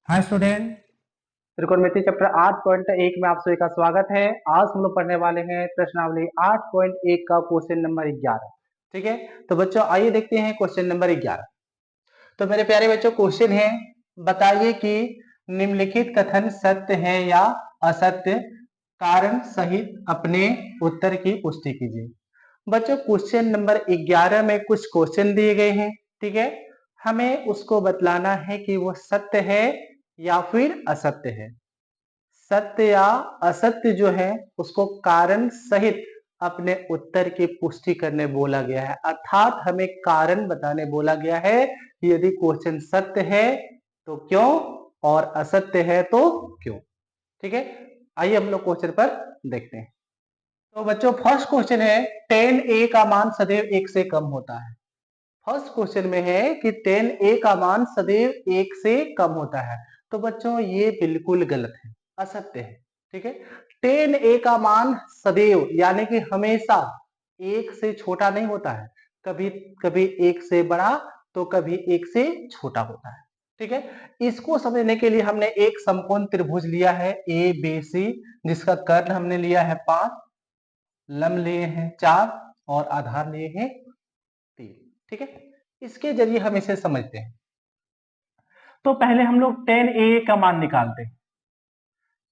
Hi student. त्रिकोणमिति chapter 8.1 में आप सभी का स्वागत है। आज हम लोग पढ़ने वाले हैं प्रश्नावली 8.1 का क्वेश्चन नंबर 11। ठीक है, तो बच्चों आइए देखते हैं क्वेश्चन नंबर 11। तो मेरे प्यारे बच्चों क्वेश्चन है, बताइए कि निम्नलिखित कथन सत्य है या असत्य, कारण सहित अपने उत्तर की पुष्टि कीजिए। बच्चों क्वेश्चन नंबर 11 में कुछ क्वेश्चन दिए गए हैं। ठीक है, हमें उसको बतलाना है कि वो सत्य है या फिर असत्य है। सत्य या असत्य जो है उसको कारण सहित अपने उत्तर की पुष्टि करने बोला गया है, अर्थात हमें कारण बताने बोला गया है कि यदि क्वेश्चन सत्य है तो क्यों और असत्य है तो क्यों। ठीक है, आइए हम लोग क्वेश्चन पर देखते हैं। तो बच्चों फर्स्ट क्वेश्चन है, 10a का मान सदैव 1 से कम होता है। फर्स्ट क्वेश्चन में है कि 10a का मान सदैव 1 से कम होता है। तो बच्चों ये बिल्कुल गलत है, असत्य है। ठीक है, 10a का मान सदैव यानी कि हमेशा 1 से छोटा नहीं होता है, कभी कभी 1 से बड़ा तो कभी 1 से छोटा होता है। ठीक है, इसको समझने के लिए हमने एक समकोण त्रिभुज लिया है ए बी सी, जिसका कर्ण हमने लिया है 5, लंब लिए हैं 4 और आधार लिए हैं 3। ठीक है, इसके जरिए हम इसे समझते हैं। तो पहले हम लोग 10a का मान निकालते हैं।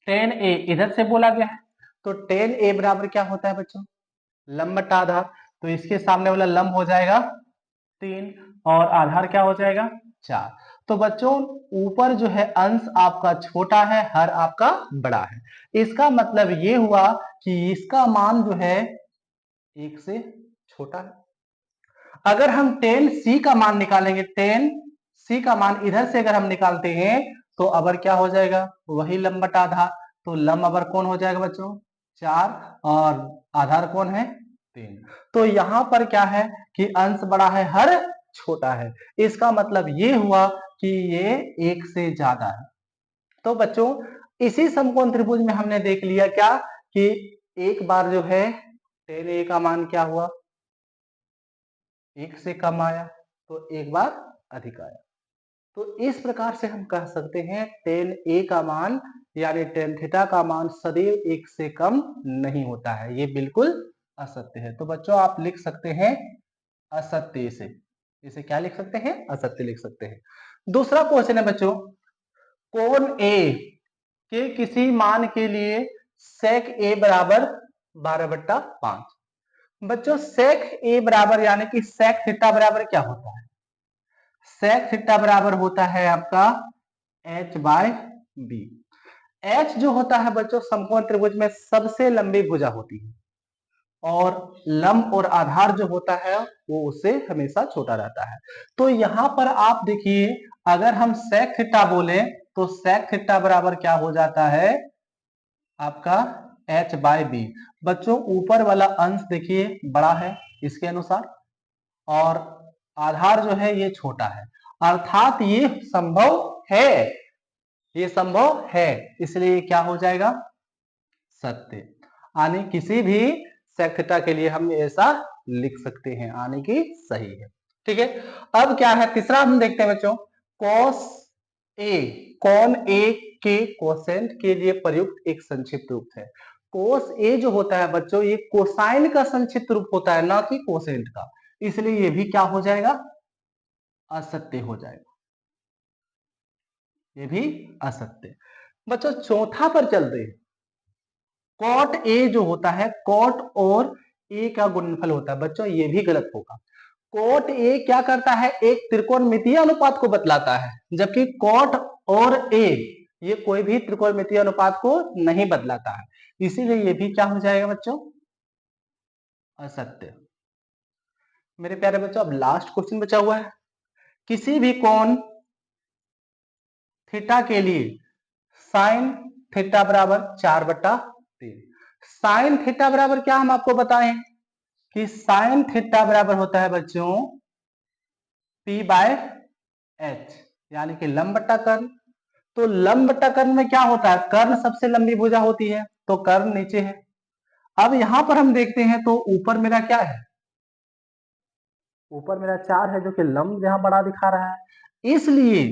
10a इधर से बोला गया है, तो 10a बराबर क्या होता है बच्चों, लंब बटा आधार। तो इसके सामने वाला लंब हो जाएगा 3 और आधार क्या हो जाएगा 4। तो बच्चों ऊपर जो है अंश आपका छोटा है, हर आपका बड़ा है। इसका मतलब ये हुआ कि इसका मान जो है 1 से छोटा है। अगर हम 10c का मान निकालेंगे, 10c का मान इधर से अगर हम निकालते हैं तो अबर क्या हो जाएगा, वही लंब बटा आधार। तो लंब अबर कौन हो जाएगा बच्चों 4 और आधार कौन है 3। तो यहां पर क्या है कि अंश बड़ा है, हर छोटा है। इसका मतलब ये हुआ कि ये 1 से ज्यादा है। तो बच्चों इसी समकोण त्रिभुज में हमने देख लिया क्या कि एक बार जो है 10a का मान क्या हुआ, 1 से कम आया, तो एक बार अधिक आया। तो इस प्रकार से हम कह सकते हैं 10a का मान यानी tan थीटा का मान सदैव 1 से कम नहीं होता है, ये बिल्कुल असत्य है। तो बच्चों आप लिख सकते हैं असत्य, इसे क्या लिख सकते हैं, असत्य लिख सकते हैं। दूसरा क्वेश्चन है बच्चों, कोण ए के किसी मान के लिए sec a बराबर 12/5। बच्चों sec a बराबर यानी कि sec थीटा बराबर क्या होता है, sec थीटा बराबर होता है आपका h बाय बी। h जो होता है बच्चों समकोण त्रिभुज में सबसे लंबी भुजा होती है, और लंब और आधार जो होता है वो उससे हमेशा छोटा रहता है। तो यहां पर आप देखिए, अगर हम sec थीटा बोले तो sec थीटा बराबर क्या हो जाता है आपका h बाय बी। बच्चों ऊपर वाला अंश देखिए बड़ा है इसके अनुसार, और आधार जो है ये छोटा है, अर्थात ये संभव है, ये संभव है, इसलिए क्या हो जाएगा सत्य। आने किसी भी sec थीटा के लिए हम ऐसा लिख सकते हैं, आने की सही है। ठीक है, अब क्या है तीसरा हम देखते हैं बच्चों, cos a, कौन a के कोसेंट के लिए प्रयुक्त एक संक्षिप्त रूप है। cos a जो होता है बच्चों ये कोसाइन का संक्षिप्त रूप होता है, ना कि कोसेंट का, इसलिए ये भी क्या हो जाएगा असत्य हो जाएगा, ये भी असत्य। बच्चों चौथा पर चलते हैं, कॉट ए जो होता है, कॉट और ए का गुणनफल होता है। बच्चों ये भी गलत होगा। कॉट ए क्या करता है, एक त्रिकोणमितीय अनुपात को बतलाता है, जबकि कॉट और ए ये कोई भी त्रिकोणमितीय अनुपात को नहीं बदलाता है, इसीलिए ये भी क्या हो जाएगा बच्चों असत्य। मेरे प्यारे बच्चों अब लास्ट क्वेश्चन बचा हुआ है, किसी भी कोण थीटा के लिए साइन थीटा बराबर 4/3। साइन थीटा बराबर क्या हम आपको बताएं कि साइन थीटा बराबर होता है बच्चों P बाय एच, यानी कि लंब बट्टा कर्ण। तो लंब बट्टा कर्ण में क्या होता है, कर्ण सबसे लंबी भुजा होती है, तो कर्ण नीचे है। अब यहां पर हम देखते हैं तो ऊपर मेरा क्या है, ऊपर मेरा 4 है जो कि लंब यहां बड़ा दिखा रहा है, इसलिए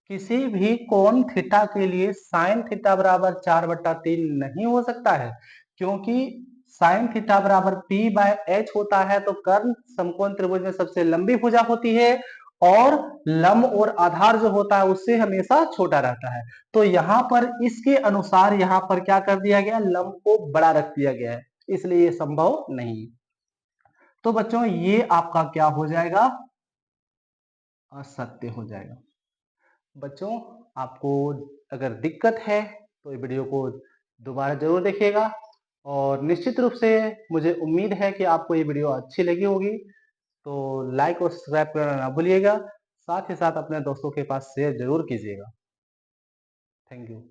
किसी भी कोण थीटा के लिए साइन थीटा बराबर 4/3 नहीं हो सकता है, क्योंकि साइन थीटा बराबर p/h होता है। तो कर्ण समकोण त्रिभुज में सबसे लंबी भुजा होती है और लंब और आधार जो होता है उससे हमेशा छोटा रहता है। तो यहाँ पर इसके अनुसार यहाँ पर क्या कर दिया गया, लंब को बड़ा रख दिया गया है, इसलिए ये संभव नहीं है। तो बच्चों ये आपका क्या हो जाएगा, असत्य हो जाएगा। बच्चों आपको अगर दिक्कत है तो ये वीडियो को दोबारा जरूर देखिएगा, और निश्चित रूप से मुझे उम्मीद है कि आपको ये वीडियो अच्छी लगी होगी। तो लाइक और सब्सक्राइब करना ना भूलिएगा, साथ ही साथ अपने दोस्तों के पास शेयर जरूर कीजिएगा। Thank you.